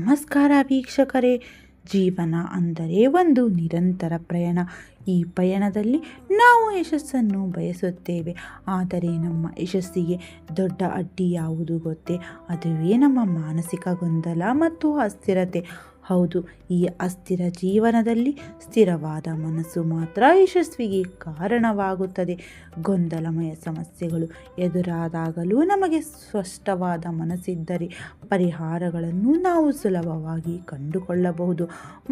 ನಮಸ್ಕಾರ ವೀಕ್ಷಕರೇ. ಜೀವನ ಅಂದರೆ ಒಂದು ನಿರಂತರ ಪ್ರಯಾಣ. ಈ ಪಯಣದಲ್ಲಿ ನಾವು ಯಶಸ್ಸನ್ನು ಬಯಸುತ್ತೇವೆ. ಆದರೆ ನಮ್ಮ ಯಶಸ್ಸಿಗೆ ದೊಡ್ಡ ಅಡ್ಡಿ ಯಾವುದು ಗೊತ್ತೇ? ಅದುವೇ ನಮ್ಮ ಮಾನಸಿಕ ಗೊಂದಲ ಮತ್ತು ಅಸ್ಥಿರತೆ. ಹೌದು, ಈ ಅಸ್ಥಿರ ಜೀವನದಲ್ಲಿ ಸ್ಥಿರವಾದ ಮನಸ್ಸು ಮಾತ್ರ ಯಶಸ್ವಿಗೆ ಕಾರಣವಾಗುತ್ತದೆ. ಗೊಂದಲಮಯ ಸಮಸ್ಯೆಗಳು ಎದುರಾದಾಗಲೂ ನಮಗೆ ಸ್ಪಷ್ಟವಾದ ಮನಸ್ಸಿದ್ದರೆ ಪರಿಹಾರಗಳನ್ನು ನಾವು ಸುಲಭವಾಗಿ ಕಂಡುಕೊಳ್ಳಬಹುದು.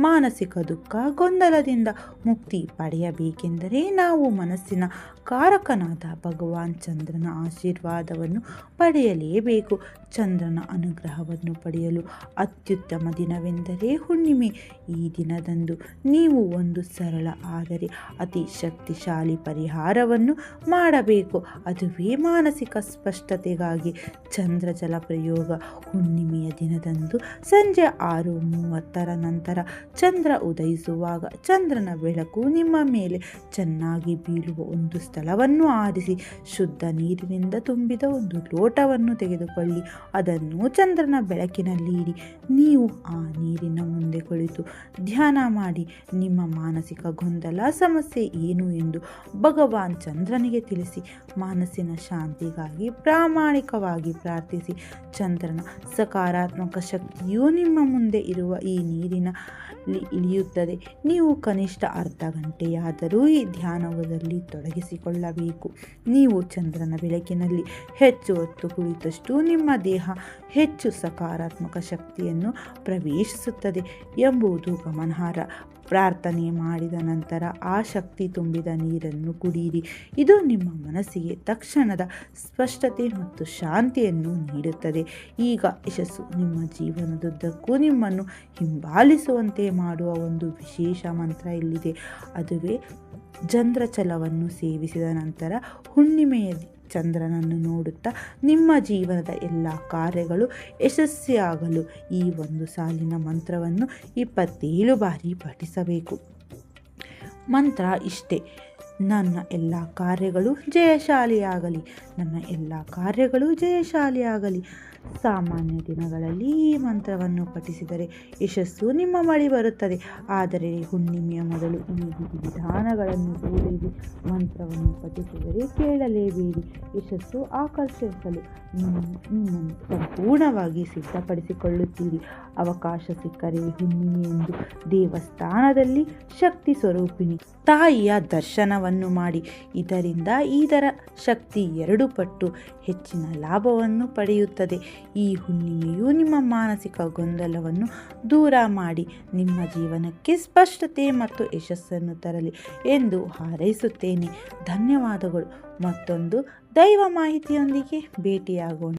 ಮಾನಸಿಕ ದುಃಖ, ಗೊಂದಲದಿಂದ ಮುಕ್ತಿ ಪಡೆಯಬೇಕೆಂದರೆ ನಾವು ಮನಸ್ಸಿನ ಕಾರಕನಾದ ಭಗವಾನ್ ಚಂದ್ರನ ಆಶೀರ್ವಾದವನ್ನು ಪಡೆಯಲೇಬೇಕು. ಚಂದ್ರನ ಅನುಗ್ರಹವನ್ನು ಪಡೆಯಲು ಅತ್ಯುತ್ತಮ ದಿನವೆಂದರೆ ಹುಣ್ಣಿಮೆ. ಈ ದಿನದಂದು ನೀವು ಒಂದು ಸರಳ ಆದರೆ ಅತಿ ಶಕ್ತಿಶಾಲಿ ಪರಿಹಾರವನ್ನು ಮಾಡಬೇಕು. ಅದುವೇ ಮಾನಸಿಕ ಸ್ಪಷ್ಟತೆಗಾಗಿ ಚಂದ್ರ ಜಲ ಪ್ರಯೋಗ. ಹುಣ್ಣಿಮೆಯ ದಿನದಂದು ಸಂಜೆ 6:30 ನಂತರ ಚಂದ್ರ ಉದಯಿಸುವಾಗ ಚಂದ್ರನ ಬೆಳಕು ನಿಮ್ಮ ಮೇಲೆ ಚೆನ್ನಾಗಿ ಬೀಳುವ ಒಂದು ಸ್ಥಳವನ್ನು ಆರಿಸಿ ಶುದ್ಧ ನೀರಿನಿಂದ ತುಂಬಿದ ಒಂದು ಲೋಟವನ್ನು ತೆಗೆದುಕೊಳ್ಳಿ. ಅದನ್ನು ಚಂದ್ರನ ಬೆಳಕಿನಲ್ಲಿ ಇಡಿ. ನೀವು ಆ ನೀರಿನ ಮುಂದೆ ಕುಳಿತು ಧ್ಯಾನ ಮಾಡಿ. ನಿಮ್ಮ ಮಾನಸಿಕ ಗೊಂದಲ ಸಮಸ್ಯೆ ಏನು ಎಂದು ಭಗವಾನ್ ಚಂದ್ರನಿಗೆ ತಿಳಿಸಿ. ಮನಸ್ಸಿನ ಶಾಂತಿಗಾಗಿ ಪ್ರಾಮಾಣಿಕವಾಗಿ ಪ್ರಾರ್ಥಿಸಿ. ಚಂದ್ರನ ಸಕಾರಾತ್ಮಕ ಶಕ್ತಿಯು ನಿಮ್ಮ ಮುಂದೆ ಇರುವ ಈ ನೀರಿನ ಇಳಿಯುತ್ತದೆ. ನೀವು ಕನಿಷ್ಠ ಅರ್ಧ ಗಂಟೆಯಾದರೂ ಈ ಧ್ಯಾನದಲ್ಲಿ ತೊಡಗಿಸಿಕೊಳ್ಳಬೇಕು. ನೀವು ಚಂದ್ರನ ಬೆಳಕಿನಲ್ಲಿ ಹೆಚ್ಚು ಹೊತ್ತು ಕುಳಿತಷ್ಟು ನಿಮ್ಮ ದೇಹ ಹೆಚ್ಚು ಸಕಾರಾತ್ಮಕ ಶಕ್ತಿಯನ್ನು ಪ್ರವೇಶಿಸುತ್ತದೆ ಎಂಬುದು ಗಮನಾರ್ಹ. ಪ್ರಾರ್ಥನೆ ಮಾಡಿದ ನಂತರ ಆ ಶಕ್ತಿ ತುಂಬಿದ ನೀರನ್ನು ಕುಡಿಯಿರಿ. ಇದು ನಿಮ್ಮ ಮನಸ್ಸಿಗೆ ತಕ್ಷಣದ ಸ್ಪಷ್ಟತೆ ಮತ್ತು ಶಾಂತಿಯನ್ನು ನೀಡುತ್ತದೆ. ಈಗ ಯಶಸ್ಸು ನಿಮ್ಮ ಜೀವನದುದ್ದಕ್ಕೂ ನಿಮ್ಮನ್ನು ಹಿಂಬಾಲಿಸುವಂತೆ ಮಾಡುವ ಒಂದು ವಿಶೇಷ ಮಂತ್ರ ಇಲ್ಲಿದೆ. ಅದುವೇ ಚಂದ್ರಚಲವನ್ನು ಸೇವಿಸಿದ ನಂತರ ಹುಣ್ಣಿಮೆಯ ಚಂದ್ರನನ್ನು ನೋಡುತ್ತಾ ನಿಮ್ಮ ಜೀವನದ ಎಲ್ಲ ಕಾರ್ಯಗಳು ಯಶಸ್ವಿಯಾಗಲು ಈ ಒಂದು ಸಾಲಿನ ಮಂತ್ರವನ್ನು 27 ಬಾರಿ ಪಠಿಸಬೇಕು. ಮಂತ್ರ ಇಷ್ಟೇ: ನನ್ನ ಎಲ್ಲ ಕಾರ್ಯಗಳು ಜಯಶಾಲಿಯಾಗಲಿ, ನನ್ನ ಎಲ್ಲ ಕಾರ್ಯಗಳು ಜಯಶಾಲಿಯಾಗಲಿ. ಸಾಮಾನ್ಯ ದಿನಗಳಲ್ಲಿ ಈ ಮಂತ್ರವನ್ನು ಪಠಿಸಿದರೆ ಯಶಸ್ಸು ನಿಮ್ಮ ಬಳಿ ಬರುತ್ತದೆ. ಆದರೆ ಹುಣ್ಣಿಮೆಯ ಮೊದಲು ಈ ವಿಧಾನಗಳನ್ನು ಕೇಳಿರಿ. ಮಂತ್ರವನ್ನು ಪಠಿಸಿದರೆ ಕೇಳಲೇಬೇಡಿ. ಯಶಸ್ಸು ಆಕರ್ಷಿಸಲು ನಿಮ್ಮನ್ನು ಸಂಪೂರ್ಣವಾಗಿ ಸಿದ್ಧಪಡಿಸಿಕೊಳ್ಳುತ್ತೀರಿ. ಅವಕಾಶ ಸಿಕ್ಕರೆ ಹುಣ್ಣಿಮೆಯಂದು ದೇವಸ್ಥಾನದಲ್ಲಿ ಶಕ್ತಿ ಸ್ವರೂಪಿಣಿ ತಾಯಿಯ ದರ್ಶನವನ್ನು ಮಾಡಿ. ಇದರಿಂದ ಇದರ ಶಕ್ತಿ 2 ಪಟ್ಟು ಹೆಚ್ಚಿನ ಲಾಭವನ್ನು ಪಡೆಯುತ್ತದೆ. ಈ ಹುಣ್ಣಿಮೆಯು ನಿಮ್ಮ ಮಾನಸಿಕ ಗೊಂದಲವನ್ನು ದೂರ ಮಾಡಿ ನಿಮ್ಮ ಜೀವನಕ್ಕೆ ಸ್ಪಷ್ಟತೆ ಮತ್ತು ಯಶಸ್ಸನ್ನು ತರಲಿ ಎಂದು ಹಾರೈಸುತ್ತೇನೆ. ಧನ್ಯವಾದಗಳು. ಮತ್ತೊಂದು ದೈವ ಮಾಹಿತಿಯೊಂದಿಗೆ ಭೇಟಿಯಾಗೋಣ.